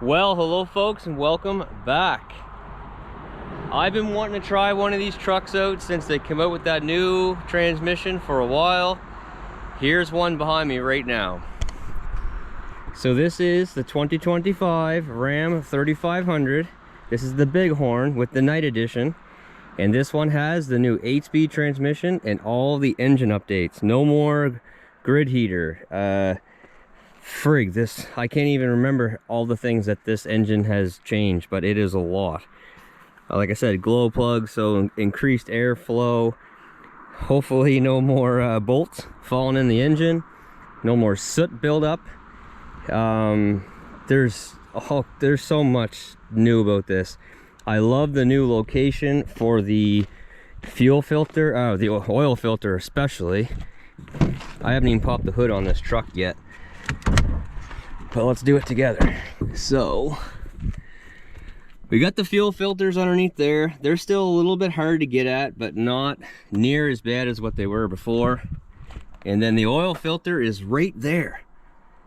Well, hello folks, and welcome back. I've been wanting to try one of these trucks out since they came out with that new transmission for a while. Here's one behind me right now. So this is the 2025 Ram 3500. This is the Bighorn with the Night Edition. And this one has the new 8-speed transmission and all the engine updates. No more grid heater. Frig, this, I can't even remember all the things that this engine has changed, but it is a lot. Like I said, glow plugs, so increased airflow. Hopefully no more bolts falling in the engine. No more soot buildup. There's so much new about this. I love the new location for the fuel filter, the oil filter especially. I haven't even popped the hood on this truck yet, but let's do it together. So we got the fuel filters underneath there. They're still a little bit hard to get at, but not near as bad as what they were before. And then the oil filter is right there.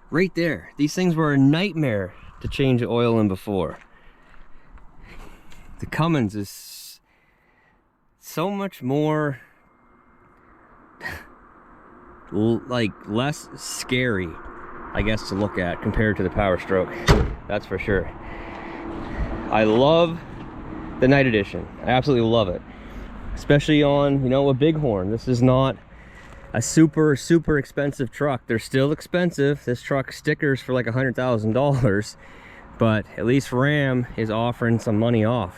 Right there. These things were a nightmare to change the oil in before. The Cummins is so much more like less scary, I guess, to look at compared to the Power Stroke. That's for sure. I love the Night Edition. I absolutely love it, especially on, you know, a Bighorn. This is not a super expensive truck. They're still expensive. This truck stickers for like $100,000, but at least Ram is offering some money off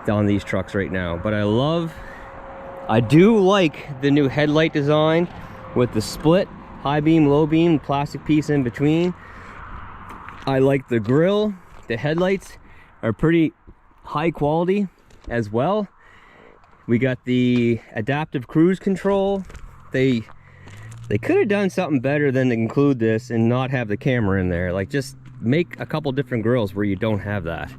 on these trucks right now. But I do like the new headlight design with the split high beam, low beam, plastic piece in between. I like the grille. The headlights are pretty high quality as well. We got the adaptive cruise control. They could have done something better than to include this and not have the camera in there. Like, just make a couple different grills where you don't have that.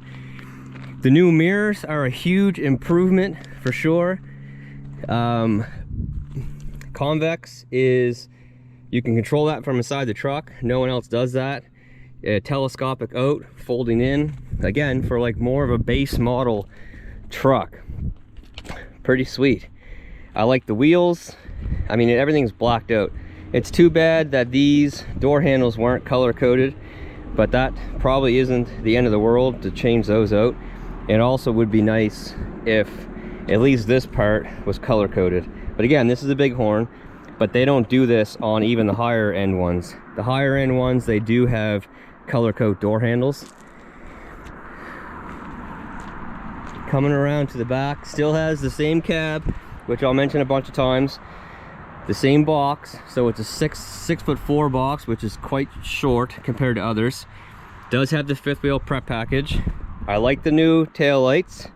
The new mirrors are a huge improvement for sure. Convex is, you can control that from inside the truck. No one else does that. Telescopic out, folding in. Again, for like more of a base model truck. Pretty sweet. I like the wheels. I mean, everything's blacked out. It's too bad that these door handles weren't color coded, but that probably isn't the end of the world to change those out. It also would be nice if at least this part was color coded. But again, this is a Bighorn, but they don't do this on even the higher end ones. The higher end ones, they do have color code door handles. Coming around to the back, still has the same cab, which I'll mention a bunch of times. The same box, so it's a 6'4" box, which is quite short compared to others. Does have the fifth wheel prep package. I like the new tail lights,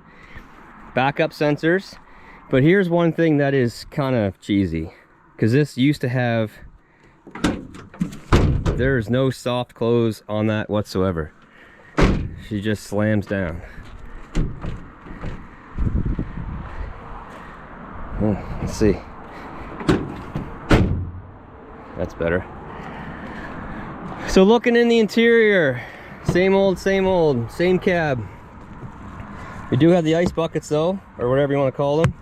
backup sensors. But here's one thing that is kind of cheesy, because this used to have, there's no soft close on that whatsoever. She just slams down. Let's see. That's better. So looking in the interior, same old, same cab. We do have the ice buckets though, or whatever you want to call them.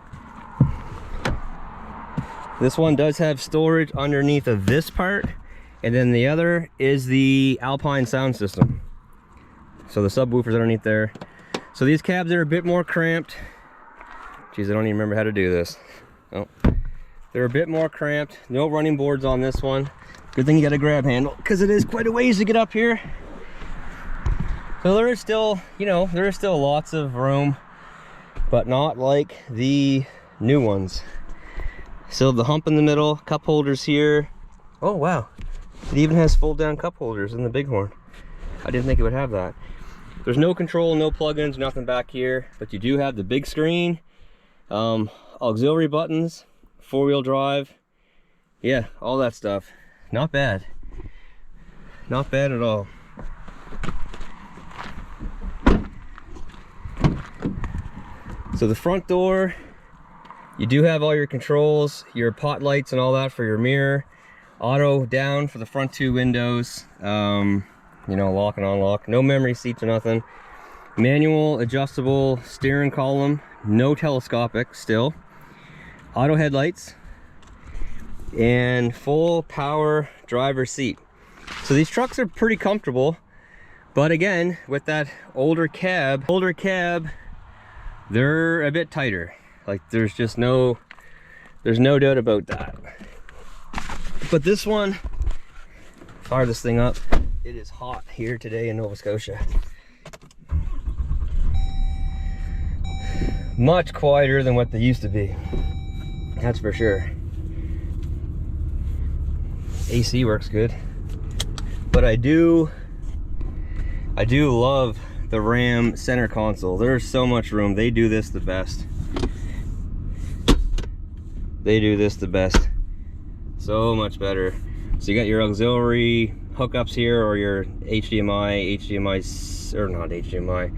This one does have storage underneath of this part, and then the other is the Alpine sound system. So the subwoofers underneath there. So these cabs are a bit more cramped. Geez, I don't even remember how to do this. Oh, they're a bit more cramped. No running boards on this one. Good thing you got a grab handle, because it is quite a ways to get up here. So there is still, you know, there is still lots of room, but not like the new ones. Still the hump in the middle, cup holders here. Oh wow, it even has fold down cup holders in the Bighorn. I didn't think it would have that. There's no control, no plugins, nothing back here, but you do have the big screen, auxiliary buttons, 4-wheel drive, yeah, all that stuff. Not bad. Not bad at all. So the front door, you do have all your controls, your pot lights and all that for your mirror. Auto down for the front two windows. you know, lock and unlock. No memory seats or nothing. Manual adjustable steering column, no telescopic still. Auto headlights, and full power driver's seat. So these trucks are pretty comfortable, but again, with that older cab, they're a bit tighter. Like there's no doubt about that. But this one, fire this thing up. It is hot here today in Nova Scotia. Much quieter than what they used to be. That's for sure. AC works good. But I do love the Ram center console. There's so much room. They do this the best. They do this the best. So much better. So you got your auxiliary hookups here, or your HDMI, or not HDMI,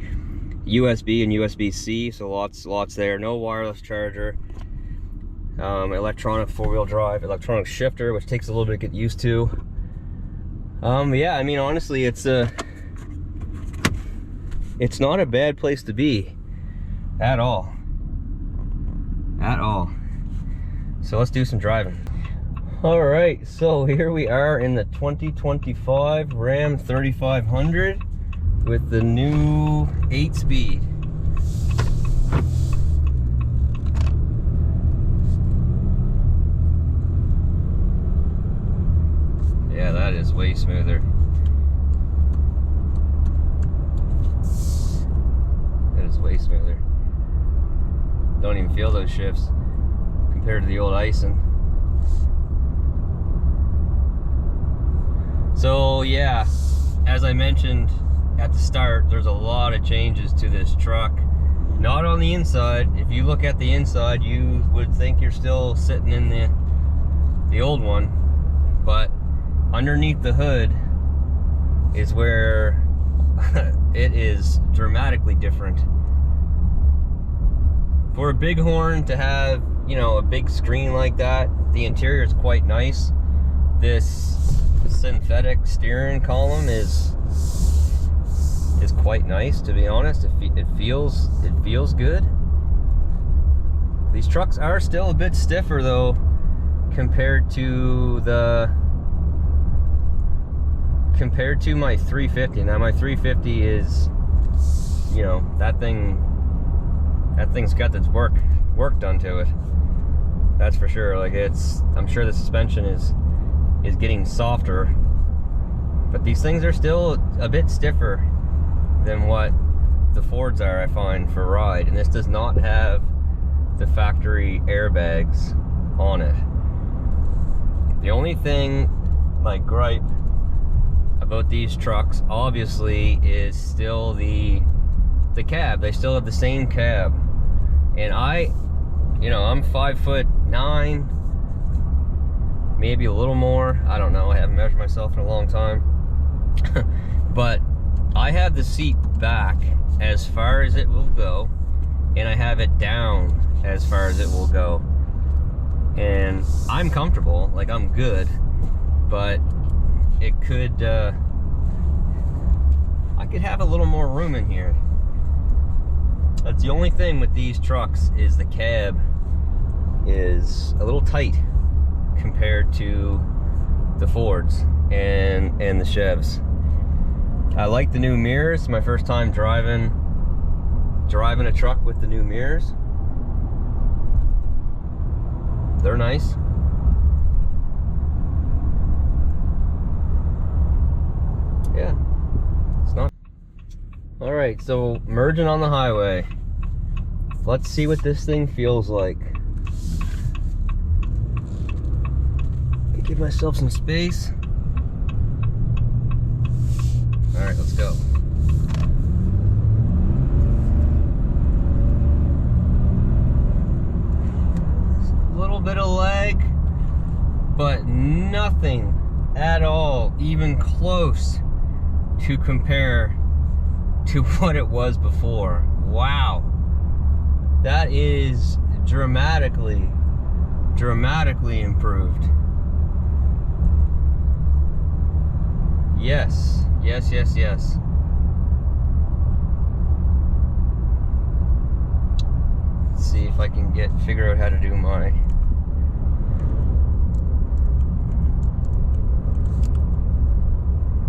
USB and USB-C. So lots there. No wireless charger. Electronic four-wheel drive, electronic shifter, which takes a little bit to get used to. Yeah, I mean, honestly, it's not a bad place to be at all. So let's do some driving. All right, so here we are in the 2025 Ram 3500 with the new 8-speed. Yeah, that is way smoother. That is way smoother. Don't even feel those shifts compared to the old Ison. So yeah, as I mentioned at the start, there's a lot of changes to this truck. Not on the inside. If you look at the inside, you would think you're still sitting in the old one, but underneath the hood is where it is dramatically different. For a Bighorn to have, you know, a big screen like that, the interior is quite nice. This synthetic steering column is quite nice, to be honest. It feels good. These trucks are still a bit stiffer though, compared to my 350. Now my 350 is, you know, that thing's got its work done to it. That's for sure. Like, I'm sure the suspension is getting softer, but these things are still a bit stiffer than what the Fords are, I find, for ride. And this does not have the factory airbags on it. The only thing, my gripe about these trucks, obviously, is still the cab. They still have the same cab, and I'm 5'9", maybe a little more. I don't know. I haven't measured myself in a long time. But I have the seat back as far as it will go, and I have it down as far as it will go. And I'm comfortable, like I'm good, but it could, I could have a little more room in here. That's the only thing with these trucks, is the cab is a little tight compared to the Fords and the Chevs. I like the new mirrors. It's my first time driving a truck with the new mirrors. They're nice. Yeah, it's not. All right, so merging on the highway. Let's see what this thing feels like. Give myself some space. All right, let's go. A little bit of lag, but nothing at all even close to compare to what it was before. Wow, that is dramatically improved. Yes, yes, yes. Let's see if I can figure out how to do my...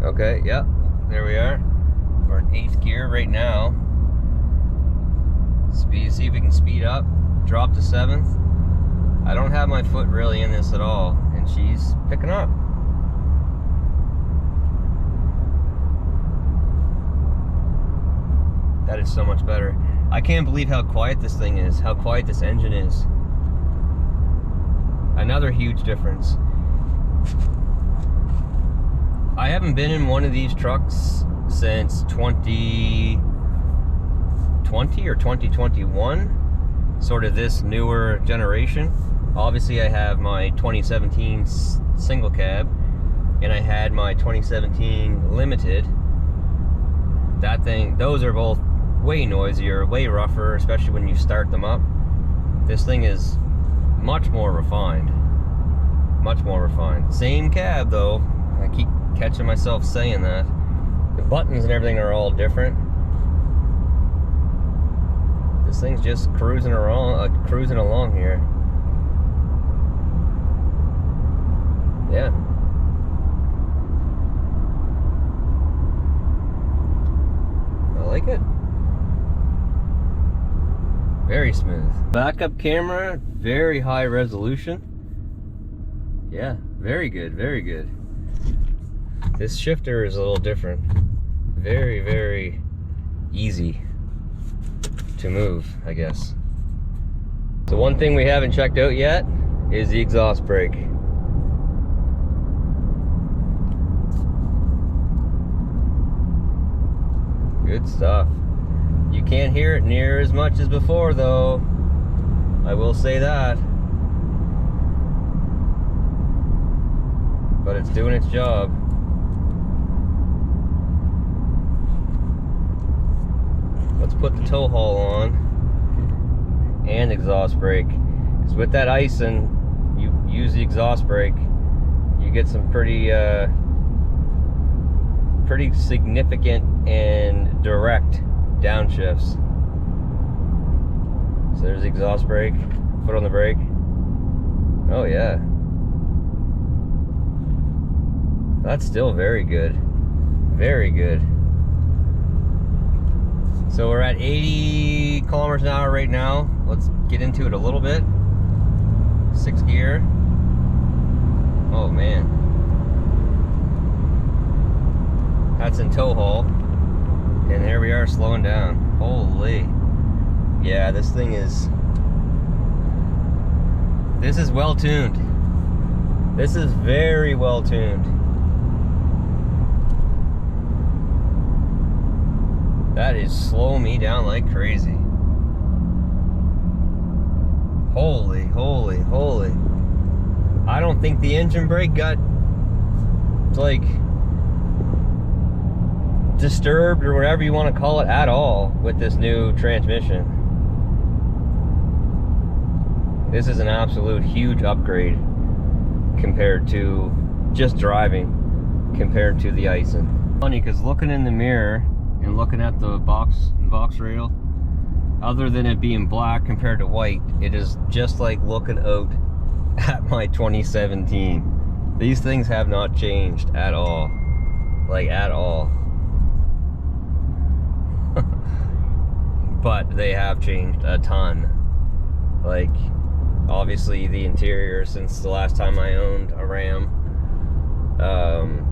Okay, yeah, there we are. We're in 8th gear right now. See if we can speed up, drop to 7th. I don't have my foot really in this at all, and she's picking up. That is so much better. I can't believe how quiet this thing is, how quiet this engine is. Another huge difference. I haven't been in one of these trucks since 2020 or 2021, sort of this newer generation. Obviously I have my 2017 single cab, and I had my 2017 limited. That thing, those are both way noisier, way rougher, especially when you start them up. This thing is much more refined. Much more refined. Same cab though. I keep catching myself saying that. The buttons and everything are all different. This thing's just cruising along here. Yeah. I like it. Very smooth. Backup camera, very high resolution. Yeah, very good, very good. This shifter is a little different. Very, very easy to move, I guess. The one thing we haven't checked out yet is the exhaust brake. Good stuff. You can't hear it near as much as before though. I will say that. But it's doing its job. Let's put the tow haul on and exhaust brake. Because with that ice and you use the exhaust brake, you get some pretty significant and direct downshifts. So there's the exhaust brake, foot on the brake. Oh yeah. That's still very good. Very good. So we're at 80 kilometers an hour right now. Let's get into it a little bit. 6th gear. Oh man. That's in tow haul. And here we are slowing down. Holy. Yeah, this is well tuned. This is very well tuned. That is slowing me down like crazy. Holy, holy, holy. I don't think the engine brake got like disturbed or whatever you want to call it at all with this new transmission. This is an absolute huge upgrade compared to just driving, compared to the icing. Funny, because looking in the mirror and looking at the box rail, other than it being black compared to white, it is just like looking out at my 2017. These things have not changed at all. Like at all. But they have changed a ton. Like, obviously the interior since the last time I owned a Ram,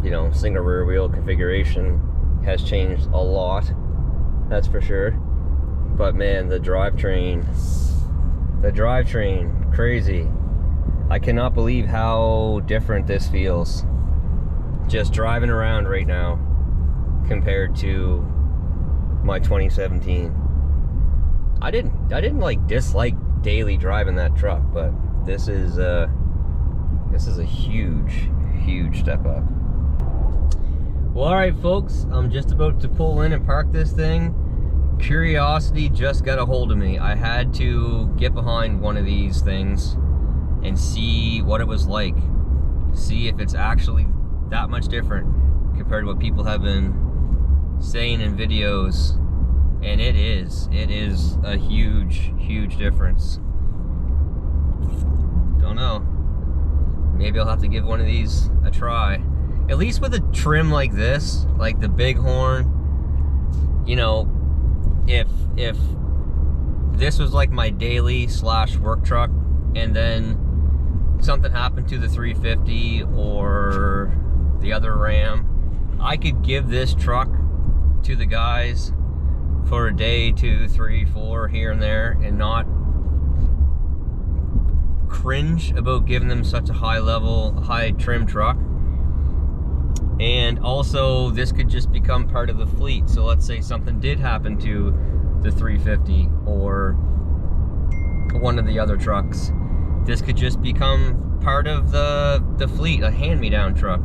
you know, single rear wheel configuration has changed a lot, that's for sure. But man, the drivetrain, crazy. I cannot believe how different this feels just driving around right now compared to my 2017. I didn't like dislike daily driving that truck, but this is a huge step up. Well, all right, folks, I'm just about to pull in and park this thing. Curiosity just got a hold of me. I had to get behind one of these things and see what it was like. See if it's actually that much different. compared to what people have been saying in videos, and it is a huge difference. Don't know, maybe I'll have to give one of these a try, at least with a trim like this, like the Bighorn. You know, if this was like my daily / work truck, and then something happened to the 350 or the other Ram, I could give this truck to the guys for a day, 2, 3, 4 here and there, and not cringe about giving them such a high trim truck. And also, this could just become part of the fleet. So let's say something did happen to the 350 or one of the other trucks, this could just become part of the fleet, a hand-me-down truck.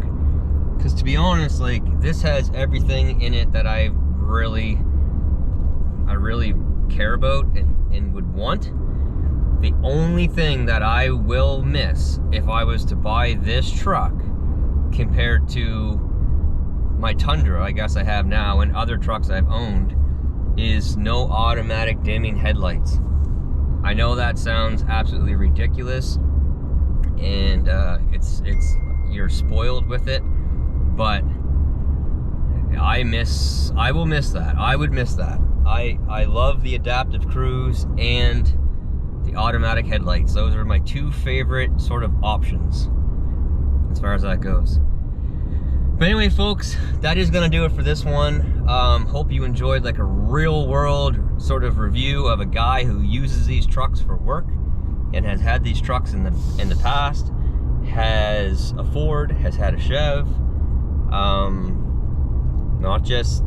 Because to be honest, like, this has everything in it that I really care about and would want. The only thing that I will miss if I was to buy this truck compared to my Tundra, I guess I have now, and other trucks I've owned, is no automatic dimming headlights. I know that sounds absolutely ridiculous, and you're spoiled with it, but I will miss that. I would miss that. I love the adaptive cruise and the automatic headlights. Those are my 2 favorite sort of options as far as that goes. But anyway, folks, that is gonna do it for this one. Hope you enjoyed like a real world sort of review of a guy who uses these trucks for work and has had these trucks in the past, has a Ford, has had a Chev, not just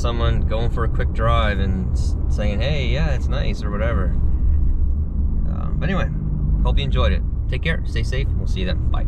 someone going for a quick drive and saying, hey, yeah, it's nice or whatever. But anyway, hope you enjoyed it. Take care, stay safe, and we'll see you then. Bye.